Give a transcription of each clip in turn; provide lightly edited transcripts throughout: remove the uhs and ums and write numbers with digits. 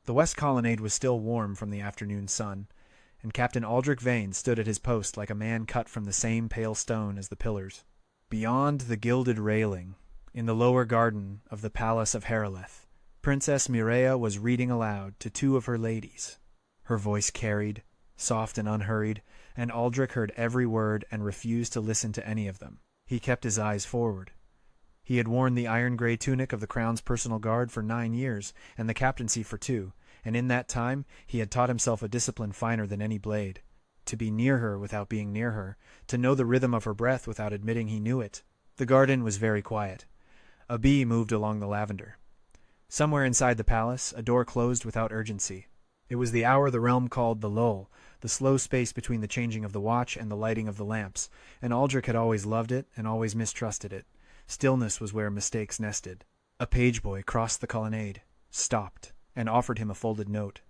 The west colonnade was still warm from the afternoon sun, and Captain Aldrich Vane stood at his post like a man cut from the same pale stone as the pillars. Beyond the gilded railing, in the lower garden of the Palace of Heroleth, Princess Mireia was reading aloud to two of her ladies. Her voice carried, soft and unhurried, and Aldrich heard every word and refused to listen to any of them. He kept his eyes forward. He had worn the iron-gray tunic of the Crown's personal guard for 9 years, and the captaincy for 2, and in that time he had taught himself a discipline finer than any blade. To be near her without being near her, to know the rhythm of her breath without admitting he knew it. The garden was very quiet. A bee moved along the lavender. Somewhere inside the palace, a door closed without urgency. It was the hour the realm called the lull, the slow space between the changing of the watch and the lighting of the lamps, and Aldrich had always loved it and always mistrusted it. Stillness was where mistakes nested. A page boy crossed the colonnade, stopped, and offered him a folded note.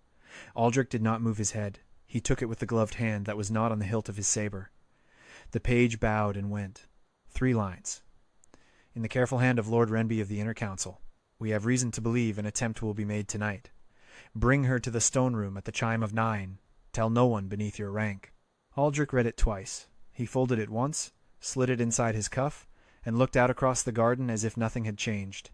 Aldrich did not move his head. He took it with the gloved hand that was not on the hilt of his saber. The page bowed and went. 3 lines. In the careful hand of Lord Renby of the Inner Council. We have reason to believe an attempt will be made tonight. Bring her to the stone room at the chime of 9. Tell no one beneath your rank. Aldrich read it twice. He folded it once, slid it inside his cuff, and looked out across the garden as if nothing had changed.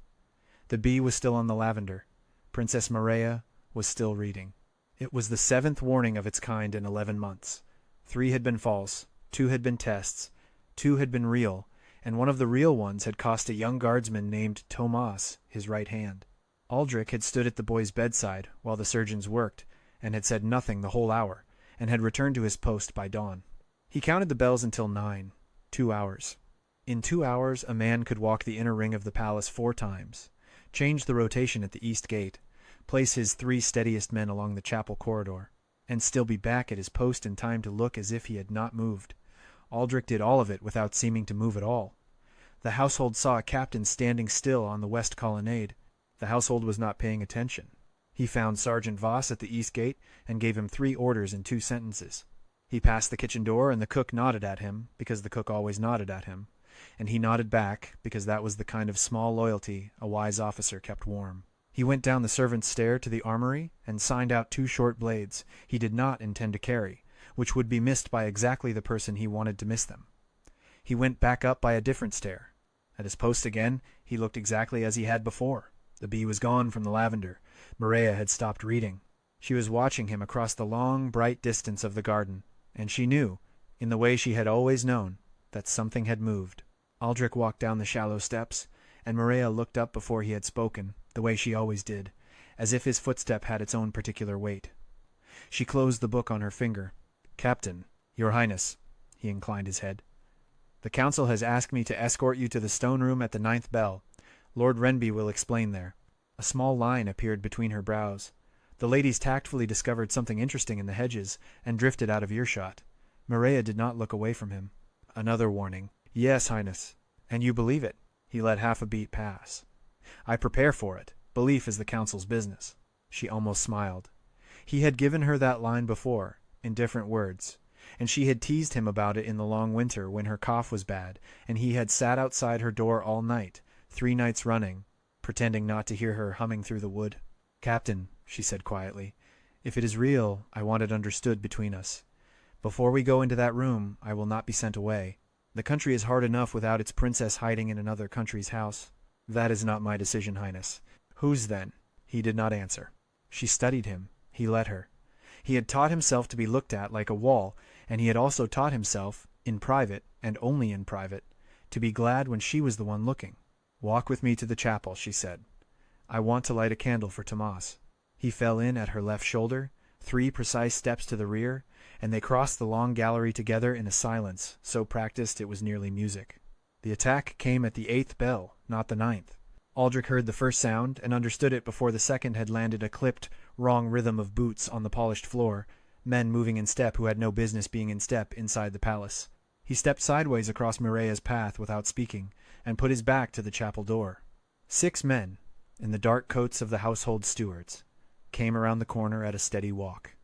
The bee was still on the lavender. Princess Mireia was still reading. It was the 7th warning of its kind in 11 months. 3 had been false, 2 had been tests, 2 had been real, and one of the real ones had cost a young guardsman named Tomas his right hand. Aldrich had stood at the boy's bedside while the surgeons worked, and had said nothing the whole hour, and had returned to his post by dawn. He counted the bells until 9, 2 hours. In 2 hours a man could walk the inner ring of the palace 4 times, change the rotation at the east gate, place his 3 steadiest men along the chapel corridor, and still be back at his post in time to look as if he had not moved. Aldrich did all of it without seeming to move at all. The household saw a captain standing still on the west colonnade. The household was not paying attention. He found Sergeant Voss at the east gate and gave him 3 orders in 2 sentences. He passed the kitchen door and the cook nodded at him, because the cook always nodded at him, and he nodded back, because that was the kind of small loyalty a wise officer kept warm. He went down the servants' stair to the armory and signed out 2 short blades he did not intend to carry, which would be missed by exactly the person he wanted to miss them. He went back up by a different stair. At his post again, he looked exactly as he had before. The bee was gone from the lavender. Mireia had stopped reading. She was watching him across the long, bright distance of the garden, and she knew, in the way she had always known, that something had moved. Aldrich walked down the shallow steps, and Mireia looked up before he had spoken, the way she always did, as if his footstep had its own particular weight. She closed the book on her finger. "Captain, your Highness," he inclined his head. "The council has asked me to escort you to the stone room at the 9th bell. Lord Renby will explain there." A small line appeared between her brows. The ladies tactfully discovered something interesting in the hedges, and drifted out of earshot. Mireia did not look away from him. Another warning. "Yes, Highness. And you believe it." He let half a beat pass. "I prepare for it. Belief is the council's business." She almost smiled. He had given her that line before, in different words, and she had teased him about it in the long winter when her cough was bad, and he had sat outside her door all night, 3 nights running, pretending not to hear her humming through the wood. "Captain," she said quietly, "if it is real, I want it understood between us. Before we go into that room, I will not be sent away. The country is hard enough without its princess hiding in another country's house." "That is not my decision, Highness." "Whose then?" He did not answer. She studied him. He let her. He had taught himself to be looked at like a wall, and he had also taught himself, in private, and only in private, to be glad when she was the one looking. "Walk with me to the chapel," she said. "I want to light a candle for Tomas." He fell in at her left shoulder, 3 precise steps to the rear, and they crossed the long gallery together in a silence so practiced it was nearly music. The attack came at the 8th bell, not the 9th. Aldrich heard the first sound and understood it before the second had landed a clipped, wrong rhythm of boots on the polished floor, men moving in step who had no business being in step inside the palace. He stepped sideways across Mireia's path without speaking, and put his back to the chapel door. 6 men, in the dark coats of the household stewards, came around the corner at a steady walk.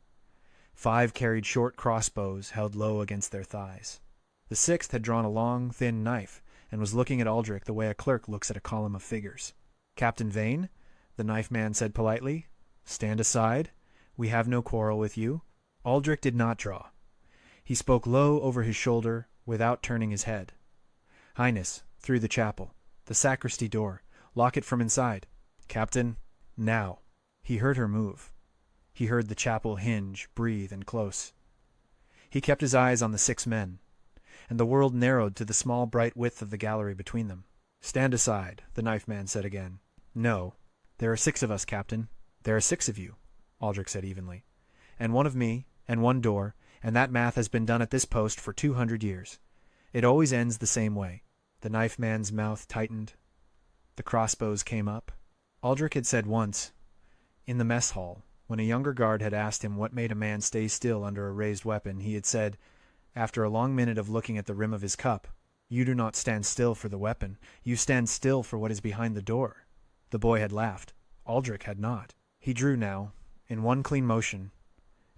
5 carried short crossbows held low against their thighs. The 6th had drawn a long, thin knife, and was looking at Aldrich the way a clerk looks at a column of figures. "Captain Vane?" the knife man said politely. Stand aside. We have no quarrel with you. Aldrich did not draw. He spoke low over his shoulder, without turning his head. Highness, through the chapel, the sacristy door, lock it from inside. Captain, now. He heard her move. He heard the chapel hinge, breathe, and close. He kept his eyes on the 6 men, and the world narrowed to the small bright width of the gallery between them. Stand aside, the knife man said again. No. There are 6 of us, Captain. There are 6 of you, Aldrich said evenly. And 1 of me, and 1 door, and that math has been done at this post for 200 years. It always ends the same way. The knife man's mouth tightened. The crossbows came up. Aldrich had said once, in the mess hall, when a younger guard had asked him what made a man stay still under a raised weapon, he had said, after a long minute of looking at the rim of his cup, "You do not stand still for the weapon. You stand still for what is behind the door." The boy had laughed. Aldrich had not. He drew now, in one clean motion,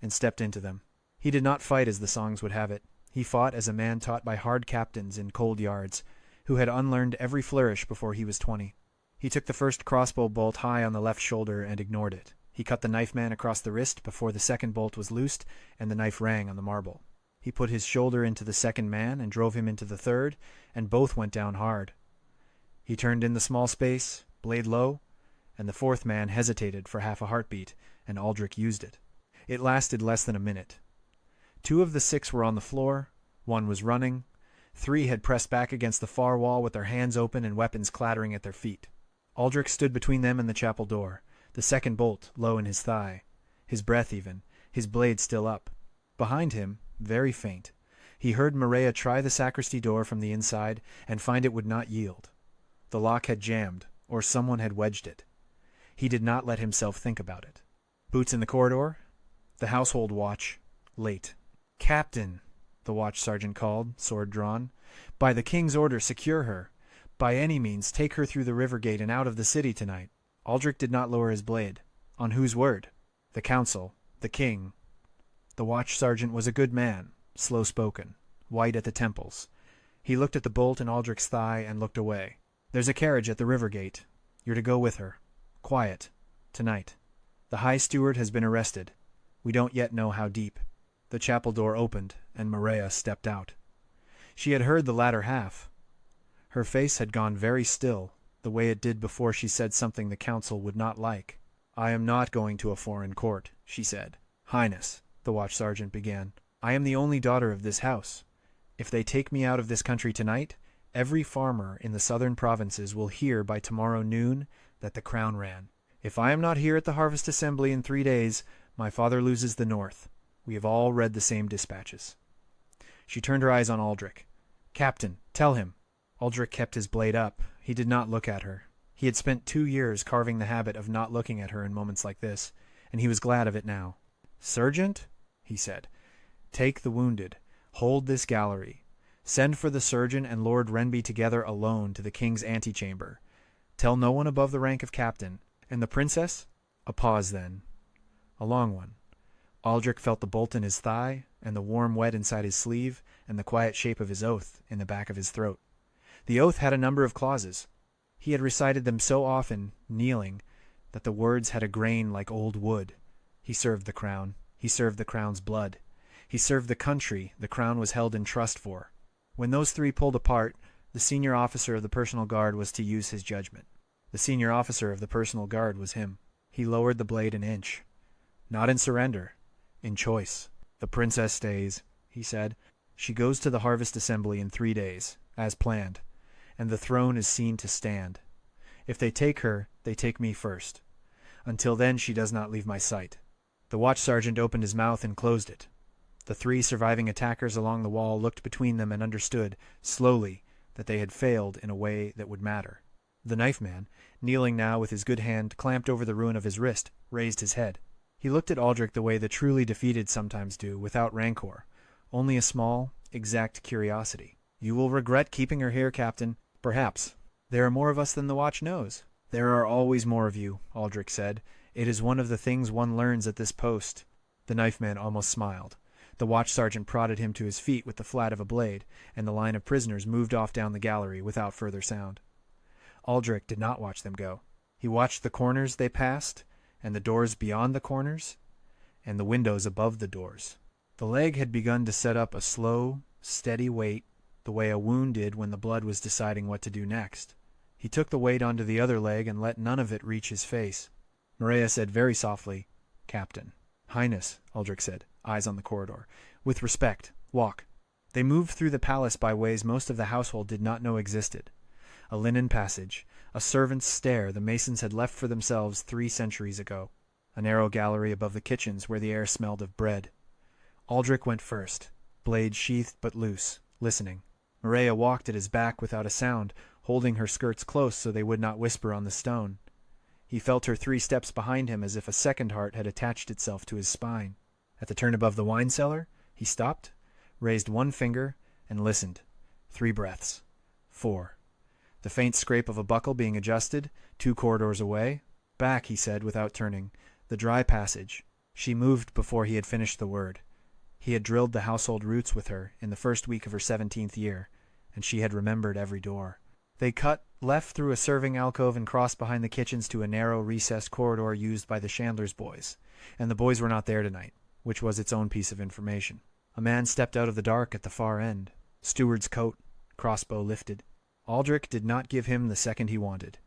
and stepped into them. He did not fight as the songs would have it. He fought as a man taught by hard captains in cold yards, who had unlearned every flourish before he was 20. He took the first crossbow bolt high on the left shoulder and ignored it. He cut the knife man across the wrist before the second bolt was loosed and the knife rang on the marble. He put his shoulder into the second man and drove him into the third, and both went down hard. He turned in the small space, blade low, and the 4th man hesitated for half a heartbeat, and Aldrich used it. It lasted less than a minute. 2 of the 6 were on the floor, 1 was running, 3 had pressed back against the far wall with their hands open and weapons clattering at their feet. Aldrich stood between them and the chapel door, the second bolt low in his thigh, his breath even, his blade still up. Behind him, very faint, he heard Maria try the sacristy door from the inside and find it would not yield. The lock had jammed, or someone had wedged it. He did not let himself think about it. Boots in the corridor. The household watch. Late. "Captain," the watch sergeant called, sword drawn. "By the king's order, secure her. By any means, take her through the river gate and out of the city tonight." Aldrich did not lower his blade. On whose word? The council. The king. The watch sergeant was a good man, slow-spoken, white at the temples. He looked at the bolt in Aldrich's thigh and looked away. "There's a carriage at the river gate. You're to go with her. Quiet. Tonight. The high steward has been arrested. We don't yet know how deep." The chapel door opened, and Maria stepped out. She had heard the latter half. Her face had gone very still, the way it did before she said something the council would not like. "I am not going to a foreign court," she said. "Highness," the watch sergeant began, "I am the only daughter of this house. If they take me out of this country tonight, every farmer in the southern provinces will hear by tomorrow noon that the crown ran. If I am not here at the harvest assembly in 3 days, my father loses the north. We have all read the same dispatches." She turned her eyes on Aldrich. "Captain, tell him." Aldrich kept his blade up. He did not look at her. He had spent 2 years carving the habit of not looking at her in moments like this, and he was glad of it now. "Sergeant," he said, "take the wounded. Hold this gallery. Send for the surgeon and Lord Renby together alone to the king's antechamber. Tell no one above the rank of captain. And the princess?" A pause then. A long one. Aldrich felt the bolt in his thigh, and the warm wet inside his sleeve, and the quiet shape of his oath in the back of his throat. The oath had a number of clauses. He had recited them so often, kneeling, that the words had a grain like old wood. He served the crown. He served the crown's blood. He served the country the crown was held in trust for. When those 3 pulled apart, the senior officer of the personal guard was to use his judgment. The senior officer of the personal guard was him. He lowered the blade an inch. Not in surrender. In choice. "The princess stays," he said. "She goes to the harvest assembly in 3 days, as planned, and the throne is seen to stand. If they take her, they take me first. Until then she does not leave my sight." The watch sergeant opened his mouth and closed it. The 3 surviving attackers along the wall looked between them and understood, slowly, that they had failed in a way that would matter. The knife man, kneeling now with his good hand clamped over the ruin of his wrist, raised his head. He looked at Aldrich the way the truly defeated sometimes do, without rancor, only a small, exact curiosity. "You will regret keeping her here, Captain." "Perhaps. There are more of us than the watch knows." "There are always more of you," Aldrich said. "It is one of the things one learns at this post." The knife man almost smiled. The watch sergeant prodded him to his feet with the flat of a blade, and the line of prisoners moved off down the gallery without further sound. Aldrich did not watch them go. He watched the corners they passed, and the doors beyond the corners, and the windows above the doors. The leg had begun to set up a slow, steady weight, the way a wound did when the blood was deciding what to do next. He took the weight onto the other leg and let none of it reach his face. Maria said very softly, "Captain." "Highness," Aldrich said, eyes on the corridor. "With respect, walk." They moved through the palace by ways most of the household did not know existed. A linen passage, a servant's stair the masons had left for themselves 3 centuries ago, a narrow gallery above the kitchens where the air smelled of bread. Aldrich went first, blade sheathed but loose, listening. Maria walked at his back without a sound, holding her skirts close so they would not whisper on the stone. He felt her 3 steps behind him as if a second heart had attached itself to his spine. At the turn above the wine cellar, he stopped, raised one finger, and listened. 3 breaths. 4. The faint scrape of a buckle being adjusted, 2 corridors away. "Back," he said without turning. "The dry passage." She moved before he had finished the word. He had drilled the household roots with her in the first week of her 17th year, and she had remembered every door. They cut left through a serving alcove and crossed behind the kitchens to a narrow recessed corridor used by the chandler's boys, and the boys were not there tonight, which was its own piece of information. A man stepped out of the dark at the far end, steward's coat, crossbow lifted. Aldrich did not give him the second he wanted.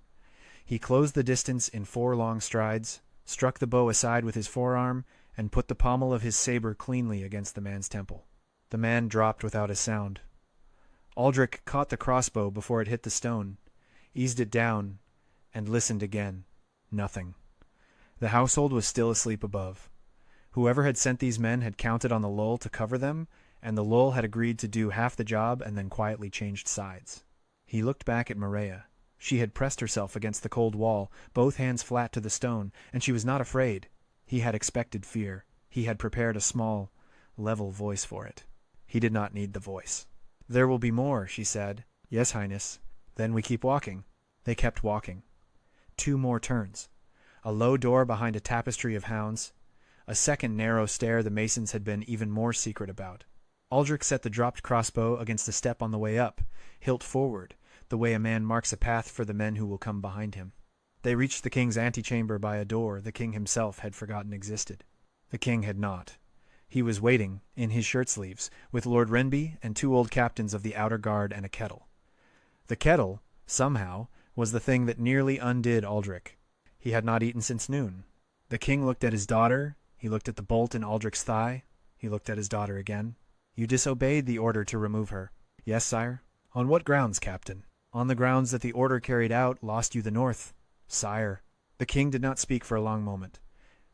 He closed the distance in 4 long strides, struck the bow aside with his forearm, and put the pommel of his saber cleanly against the man's temple. The man dropped without a sound. Aldrich caught the crossbow before it hit the stone, eased it down, and listened again. Nothing. The household was still asleep above. Whoever had sent these men had counted on the lull to cover them, and the lull had agreed to do half the job and then quietly changed sides. He looked back at Maria. She had pressed herself against the cold wall, both hands flat to the stone, and she was not afraid. He had expected fear. He had prepared a small, level voice for it. He did not need the voice. "There will be more," she said. "Yes, Highness." "Then we keep walking." They kept walking. 2 more turns. A low door behind a tapestry of hounds. A second narrow stair the masons had been even more secret about. Aldrich set the dropped crossbow against a step on the way up, hilt forward, the way a man marks a path for the men who will come behind him. They reached the king's antechamber by a door the king himself had forgotten existed. The king had not. He was waiting, in his shirt-sleeves, with Lord Renby and 2 old captains of the outer guard and a kettle. The kettle, somehow, was the thing that nearly undid Aldrich. He had not eaten since noon. The king looked at his daughter. He looked at the bolt in Aldrich's thigh. He looked at his daughter again. "You disobeyed the order to remove her." "Yes, sire." "On what grounds, Captain?" "On the grounds that the order carried out lost you the north." "Sire." The king did not speak for a long moment.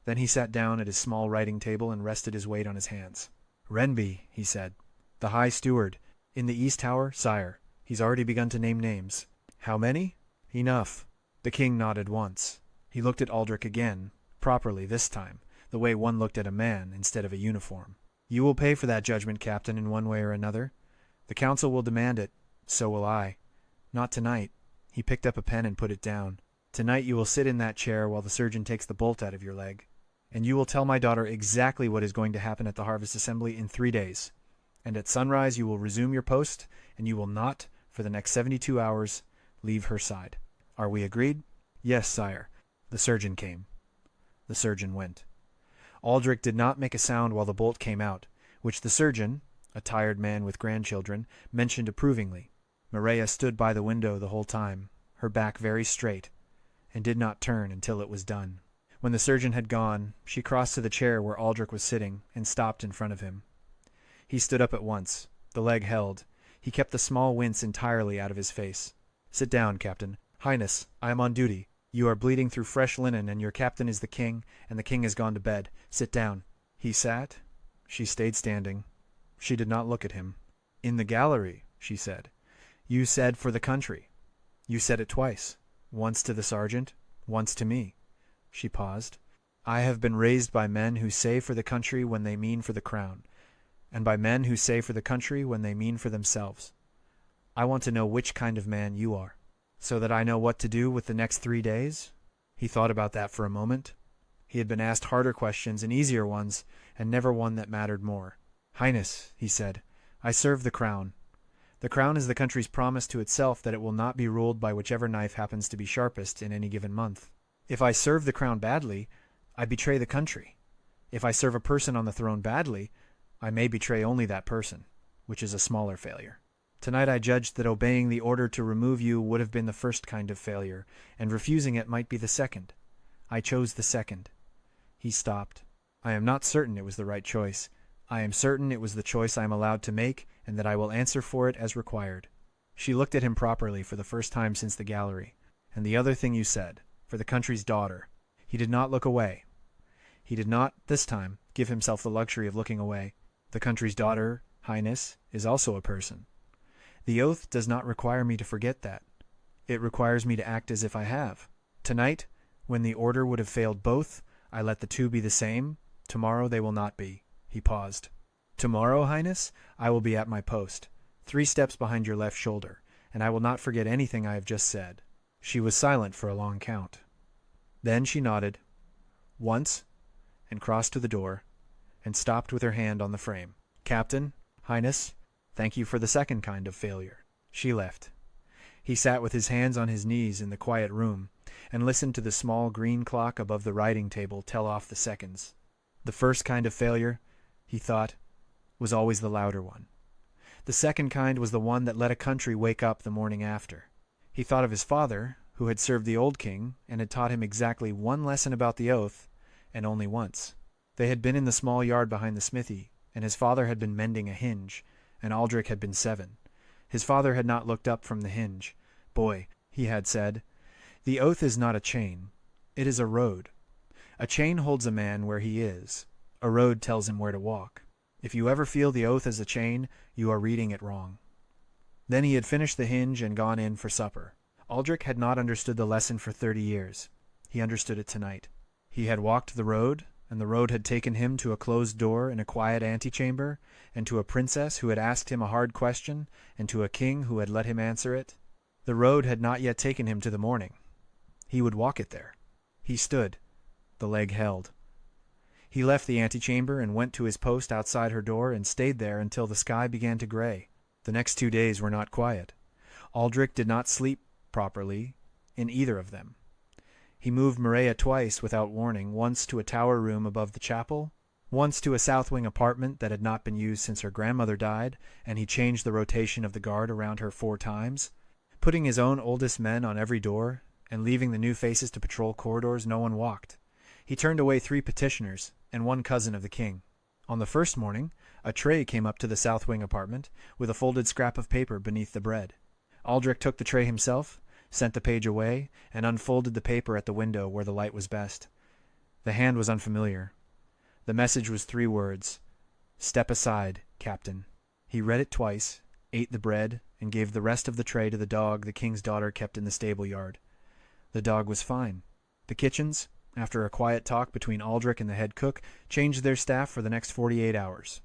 Then he sat down at his small writing table and rested his weight on his hands. "Renby," he said. "The High Steward. In the East Tower, sire. He's already begun to name names." "How many?" "Enough." The king nodded once. He looked at Aldrich again, properly this time, the way one looked at a man instead of a uniform. "You will pay for that judgment, Captain, in one way or another. The council will demand it. So will I. Not tonight." He picked up a pen and put it down. "Tonight you will sit in that chair while the surgeon takes the bolt out of your leg. And you will tell my daughter exactly what is going to happen at the Harvest Assembly in 3 days. And at sunrise you will resume your post, and you will not, for the next 72 hours, leave her side. Are we agreed?" "Yes, sire." The surgeon came. The surgeon went. Aldrich did not make a sound while the bolt came out, which the surgeon, a tired man with grandchildren, mentioned approvingly. Maria stood by the window the whole time, her back very straight, and did not turn until it was done. When the surgeon had gone, she crossed to the chair where Aldrich was sitting and stopped in front of him. He stood up at once, the leg held. He kept the small wince entirely out of his face. "Sit down, Captain." "Highness, I am on duty. You are bleeding through fresh linen, and your captain is the king, and the king has gone to bed. Sit down." He sat. She stayed standing. She did not look at him. "In the gallery," she said, "you said for the country. You said it twice, once to the sergeant, once to me." She paused. "I have been raised by men who say for the country when they mean for the crown, and by men who say for the country when they mean for themselves. I want to know which kind of man you are, so that I know what to do with the next 3 days." He thought about that for a moment. He had been asked harder questions and easier ones, and never one that mattered more. "Highness," he said, "I serve the crown. The crown is the country's promise to itself that it will not be ruled by whichever knife happens to be sharpest in any given month. If I serve the crown badly, I betray the country. If I serve a person on the throne badly, I may betray only that person, which is a smaller failure. Tonight I judged that obeying the order to remove you would have been the first kind of failure, and refusing it might be the second. I chose the second." He stopped. "I am not certain it was the right choice. I am certain it was the choice I am allowed to make, and that I will answer for it as required." She looked at him properly for the first time since the gallery. "And the other thing you said, for the country's daughter." He did not look away. He did not, this time, give himself the luxury of looking away. "The country's daughter, Highness, is also a person. The oath does not require me to forget that. It requires me to act as if I have. Tonight, when the order would have failed both, I let the two be the same. Tomorrow they will not be." He paused. "Tomorrow, Highness, I will be at my post, 3 steps behind your left shoulder, and I will not forget anything I have just said." She was silent for a long count. Then she nodded once and crossed to the door and stopped with her hand on the frame. "Captain, Highness, thank you for the second kind of failure." She left. He sat with his hands on his knees in the quiet room and listened to the small green clock above the writing table tell off the seconds. The first kind of failure, he thought, was always the louder one. The second kind was the one that let a country wake up the morning after. He thought of his father, who had served the old king and had taught him exactly one lesson about the oath, and only once. They had been in the small yard behind the smithy, and his father had been mending a hinge, and Aldrich had been 7. His father had not looked up from the hinge. "Boy," he had said, "the oath is not a chain. It is a road. A chain holds a man where he is. A road tells him where to walk. If you ever feel the oath as a chain, you are reading it wrong." Then he had finished the hinge and gone in for supper. Aldrich had not understood the lesson for 30 years. He understood it tonight. He had walked the road, and the road had taken him to a closed door in a quiet antechamber, and to a princess who had asked him a hard question, and to a king who had let him answer it. The road had not yet taken him to the morning. He would walk it there. He stood. The leg held. He left the antechamber and went to his post outside her door and stayed there until the sky began to gray. The next 2 days were not quiet. Aldrich did not sleep properly in either of them. He moved Maria twice without warning, once to a tower room above the chapel, once to a south wing apartment that had not been used since her grandmother died, and he changed the rotation of the guard around her 4 times, putting his own oldest men on every door, and leaving the new faces to patrol corridors no one walked. He turned away 3 petitioners and 1 cousin of the king. On the first morning, a tray came up to the south wing apartment, with a folded scrap of paper beneath the bread. Aldrich took the tray himself, sent the page away, and unfolded the paper at the window where the light was best. The hand was unfamiliar. The message was 3 words: "Step aside, Captain." He read it twice, ate the bread, and gave the rest of the tray to the dog the king's daughter kept in the stable yard. The dog was fine. The kitchens, after a quiet talk between Aldrich and the head cook, changed their staff for the next 48 hours.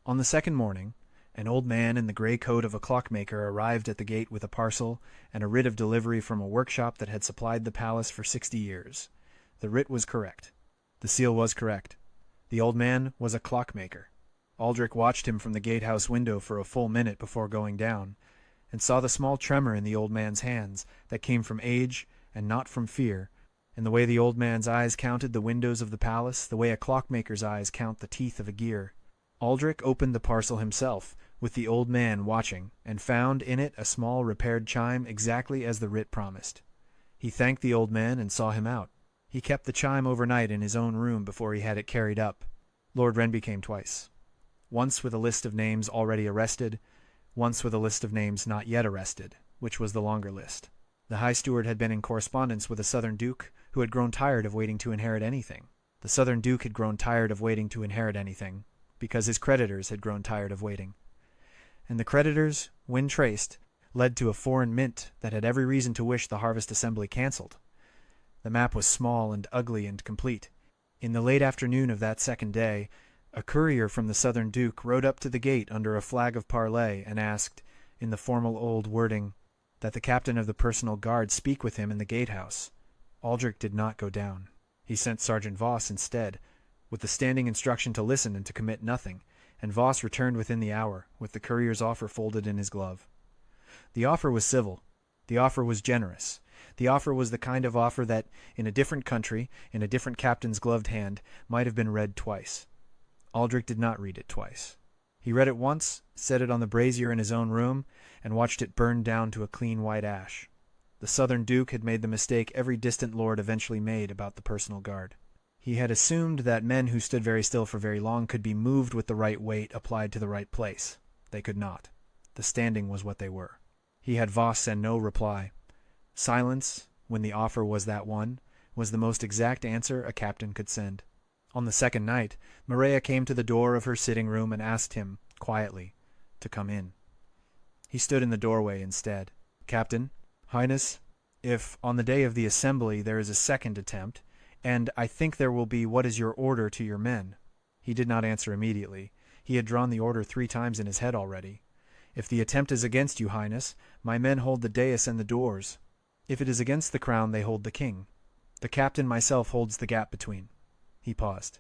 On the second morning, an old man in the gray coat of a clockmaker arrived at the gate with a parcel and a writ of delivery from a workshop that had supplied the palace for 60 years. The writ was correct. The seal was correct. The old man was a clockmaker. Aldrich watched him from the gatehouse window for a full minute before going down, and saw the small tremor in the old man's hands that came from age and not from fear, and the way the old man's eyes counted the windows of the palace, the way a clockmaker's eyes count the teeth of a gear. Aldrich opened the parcel himself, with the old man watching, and found in it a small repaired chime exactly as the writ promised. He thanked the old man and saw him out. He kept the chime overnight in his own room before he had it carried up. Lord Renby came twice. Once with a list of names already arrested, once with a list of names not yet arrested, which was the longer list. The High Steward had been in correspondence with a Southern Duke who had grown tired of waiting to inherit anything. The Southern Duke had grown tired of waiting to inherit anything, because his creditors had grown tired of waiting. And the creditors, when traced, led to a foreign mint that had every reason to wish the Harvest Assembly cancelled. The map was small and ugly and complete. In the late afternoon of that second day, a courier from the Southern Duke rode up to the gate under a flag of parley and asked, in the formal old wording, that the captain of the personal guard speak with him in the gatehouse. Aldrich did not go down. He sent Sergeant Voss instead, with the standing instruction to listen and to commit nothing, and Voss returned within the hour, with the courier's offer folded in his glove. The offer was civil. The offer was generous. The offer was the kind of offer that, in a different country, in a different captain's gloved hand, might have been read twice. Aldrich did not read it twice. He read it once, set it on the brazier in his own room, and watched it burn down to a clean white ash. The Southern Duke had made the mistake every distant lord eventually made about the personal guard. He had assumed that men who stood very still for very long could be moved with the right weight applied to the right place. They could not. The standing was what they were. He had Voss and no reply. Silence, when the offer was that one, was the most exact answer a captain could send. On the second night, Maria came to the door of her sitting room and asked him, quietly, to come in. He stood in the doorway instead. Captain, Highness, if on the day of the assembly there is a second attempt, and I think there will be, what is your order to your men? He did not answer immediately. He had drawn the order 3 times in his head already. If the attempt is against you, Highness, my men hold the dais and the doors. If it is against the crown, they hold the king. The captain myself holds the gap between. He paused.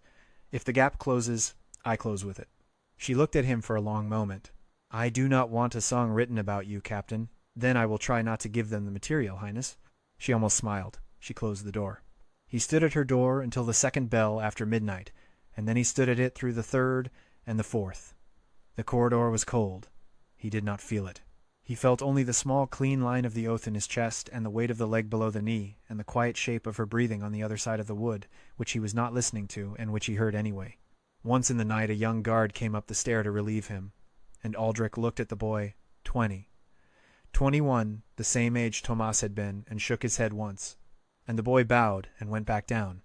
If the gap closes, I close with it. She looked at him for a long moment. I do not want a song written about you, Captain. Then I will try not to give them the material, Highness. She almost smiled. She closed the door. He stood at her door until the second bell after midnight, and then he stood at it through the third and the fourth. The corridor was cold. He did not feel it. He felt only the small clean line of the oath in his chest and the weight of the leg below the knee and the quiet shape of her breathing on the other side of the wood, which he was not listening to and which he heard anyway. Once in the night a young guard came up the stair to relieve him, and Aldrich looked at the boy, 20. 21, the same age Tomas had been, and shook his head once, and the boy bowed and went back down.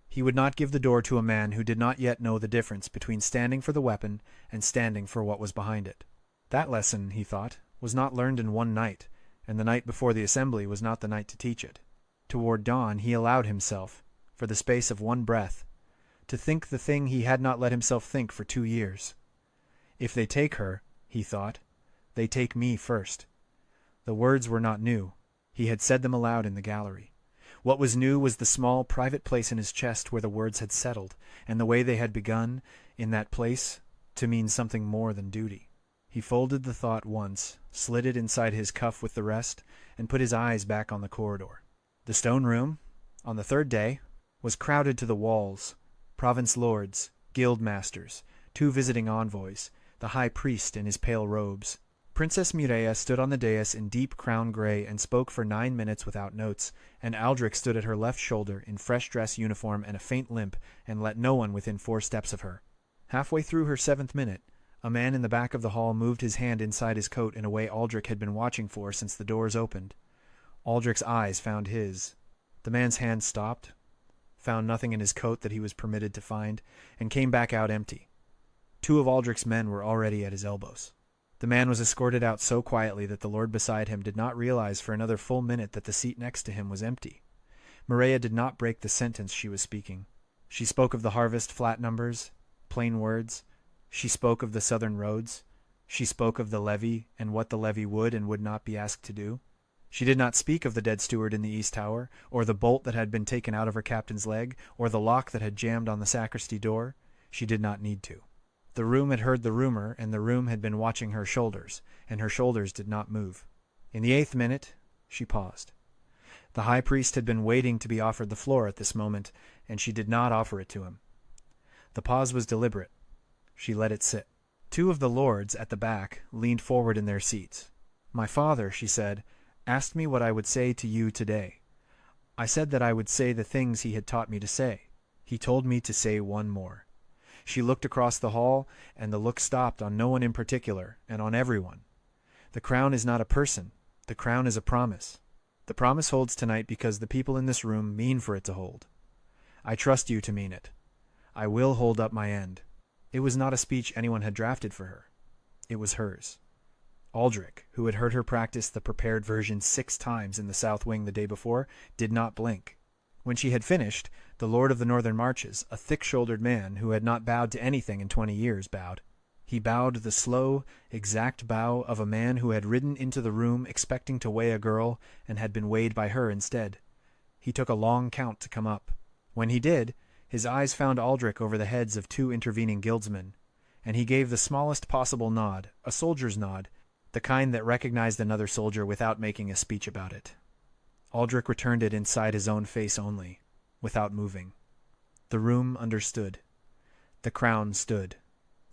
He would not give the door to a man who did not yet know the difference between standing for the weapon and standing for what was behind it. That lesson, he thought, was not learned in one night, and the night before the assembly was not the night to teach it. Toward dawn he allowed himself, for the space of one breath, to think the thing he had not let himself think for 2 years. If they take her, he thought, they take me first. The words were not new. He had said them aloud in the gallery. What was new was the small private place in his chest where the words had settled, and the way they had begun, in that place, to mean something more than duty. He folded the thought once, slid it inside his cuff with the rest, and put his eyes back on the corridor. The stone room, on the third day, was crowded to the walls. Province lords, guild masters, 2 visiting envoys, the high priest in his pale robes. Princess Mireia stood on the dais in deep crown gray and spoke for 9 minutes without notes, and Aldrich stood at her left shoulder in fresh dress uniform and a faint limp, and let no one within 4 steps of her. Halfway through her 7th minute, a man in the back of the hall moved his hand inside his coat in a way Aldrich had been watching for since the doors opened. Aldrich's eyes found his. The man's hand stopped, found nothing in his coat that he was permitted to find, and came back out empty. 2 of Aldrich's men were already at his elbows. The man was escorted out so quietly that the lord beside him did not realize for another full minute that the seat next to him was empty. Maria did not break the sentence she was speaking. She spoke of the harvest flat numbers, plain words. She spoke of the southern roads. She spoke of the levy and what the levy would and would not be asked to do. She did not speak of the dead steward in the east tower, or the bolt that had been taken out of her captain's leg, or the lock that had jammed on the sacristy door. She did not need to. The room had heard the rumor, and the room had been watching her shoulders, and her shoulders did not move. In the 8th minute, she paused. The high priest had been waiting to be offered the floor at this moment, and she did not offer it to him. The pause was deliberate. She let it sit. 2 of the lords at the back leaned forward in their seats. My father, she said, asked me what I would say to you today. I said that I would say the things he had taught me to say. He told me to say one more. She looked across the hall, and the look stopped on no one in particular, and on everyone. The crown is not a person. The crown is a promise. The promise holds tonight because the people in this room mean for it to hold. I trust you to mean it. I will hold up my end. It was not a speech anyone had drafted for her. It was hers. Aldrich, who had heard her practice the prepared version 6 times in the south wing the day before, did not blink. When she had finished, the Lord of the Northern Marches, a thick-shouldered man who had not bowed to anything in 20 years, bowed. He bowed the slow, exact bow of a man who had ridden into the room expecting to weigh a girl and had been weighed by her instead. He took a long count to come up. When he did, his eyes found Aldrich over the heads of 2 intervening guildsmen, and he gave the smallest possible nod, a soldier's nod, the kind that recognized another soldier without making a speech about it. Aldrich returned it inside his own face only, without moving. The room understood. The crown stood.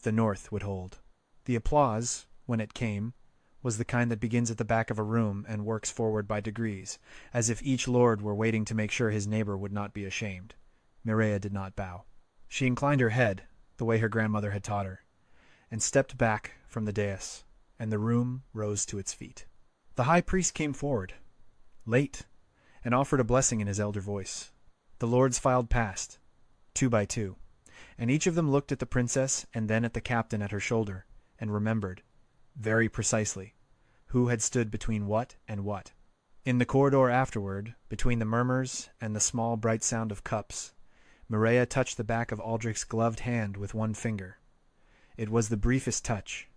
The North would hold. The applause, when it came, was the kind that begins at the back of a room and works forward by degrees, as if each lord were waiting to make sure his neighbor would not be ashamed. Mireia did not bow. She inclined her head, the way her grandmother had taught her, and stepped back from the dais, and the room rose to its feet. The high priest came forward, late, and offered a blessing in his elder voice. The lords filed past, 2 by 2, and each of them looked at the princess and then at the captain at her shoulder, and remembered, very precisely, who had stood between what and what. In the corridor afterward, between the murmurs and the small bright sound of cups, Mireia touched the back of Aldrich's gloved hand with one finger. It was the briefest touch,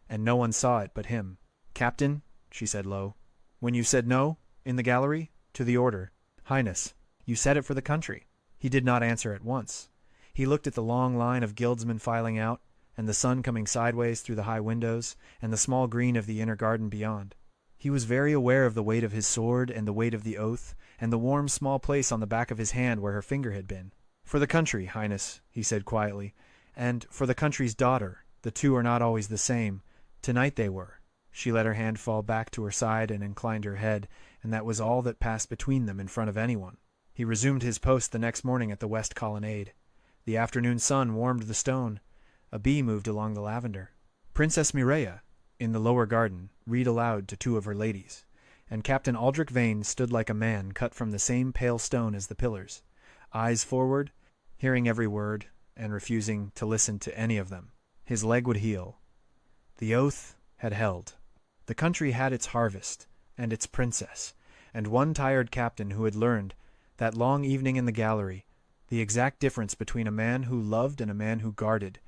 and no one saw it but him. "Captain," she said low, "when you said no, in the gallery, to the order, Highness, you said it for the country." He did not answer at once. He looked at the long line of guildsmen filing out, and the sun coming sideways through the high windows, and the small green of the inner garden beyond. He was very aware of the weight of his sword and the weight of the oath, and the warm small place on the back of his hand where her finger had been. "For the country, Highness," he said quietly, "and for the country's daughter. The two are not always the same. Tonight they were." She let her hand fall back to her side and inclined her head, and that was all that passed between them in front of anyone. He resumed his post the next morning at the west colonnade. The afternoon sun warmed the stone. A bee moved along the lavender. Princess Mireia, in the lower garden, read aloud to 2 of her ladies, and Captain Aldrich Vane stood like a man cut from the same pale stone as the pillars, eyes forward, hearing every word, and refusing to listen to any of them. His leg would heal. The oath had held. The country had its harvest, and its princess, and one tired captain who had learned, that long evening in the gallery, the exact difference between a man who loved and a man who guarded,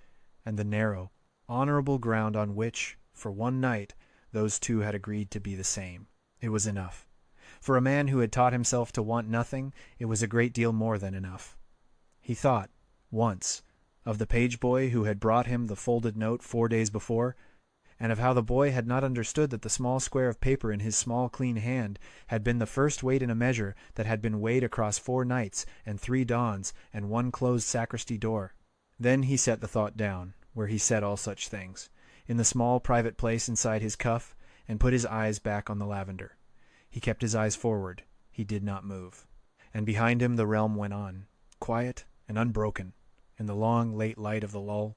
and the narrow, honorable ground on which, for one night, those two had agreed to be the same. It was enough. For a man who had taught himself to want nothing, it was a great deal more than enough. He thought, once, of the page boy who had brought him the folded note 4 days before, and of how the boy had not understood that the small square of paper in his small clean hand had been the first weight in a measure that had been weighed across 4 nights and 3 dawns and 1 closed sacristy door. Then he set the thought down, where he said all such things, in the small private place inside his cuff, and put his eyes back on the lavender. He kept his eyes forward. He did not move. And behind him the realm went on, quiet and unbroken, in the long late light of the lull.